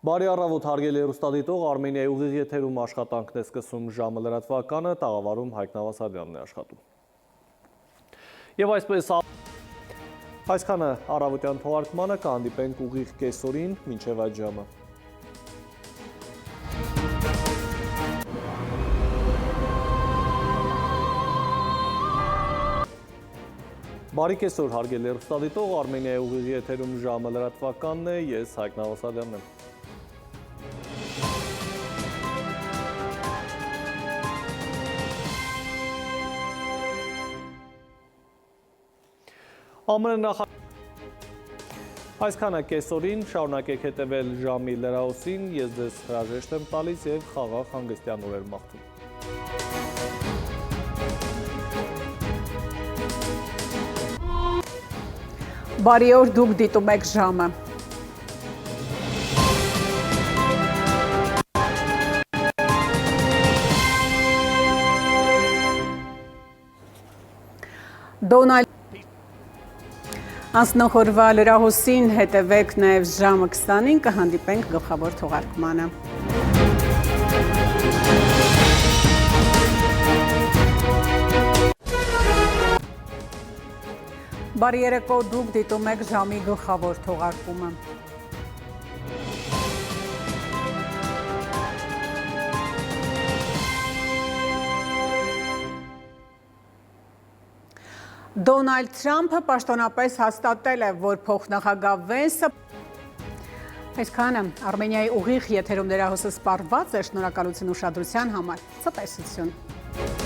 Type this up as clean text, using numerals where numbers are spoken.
Բարի առավոտ, հարգելի հեռուստադիտող, Արմենիայի ուղիղ եթերում աշխատանքն է սկսում ժամը լրատվականը, տաղավարում Հայկ Նավասարյանն է աշխատում։ Եվ այսքանը առավոտյան թողարկմանը կհանդիպենք ուղիղ կեսօրին, մինչև այդ ժամը։ Բարի կեսօր, հարգելի հեռուստադիտող, Արմենիայի ուղիղ եթերում ժամը լրատվականն է, ես Հայկ Նավասարյանն եմ։ Այսքանը կեսօրին, շարունակեք հետևել ժամի լրահոսին, ես ձեզ հրաժեշտ եմ տալիս և խաղաղ հանգստյան օրեր մաղթում։ Բարի օր, դուք դիտում եք ժամը։ Անցնողորվա լրահոսին հետևեք նաև ժամը 20-ին կհանդիպենք գլխավոր թողարկմանը։ Բարի երեկո, դուք դիտում եք ժամի գլխավոր թողարկումը։ Դոնալդ Թրամփը պաշտոնապես հաստատել է, որ փոխնախագահ Վենսը այսքանը Արմենիայի ուղիղ եթերում լրահոսը սպառված է, շնորհակալություն ուշադրության համար, ցտեսություն։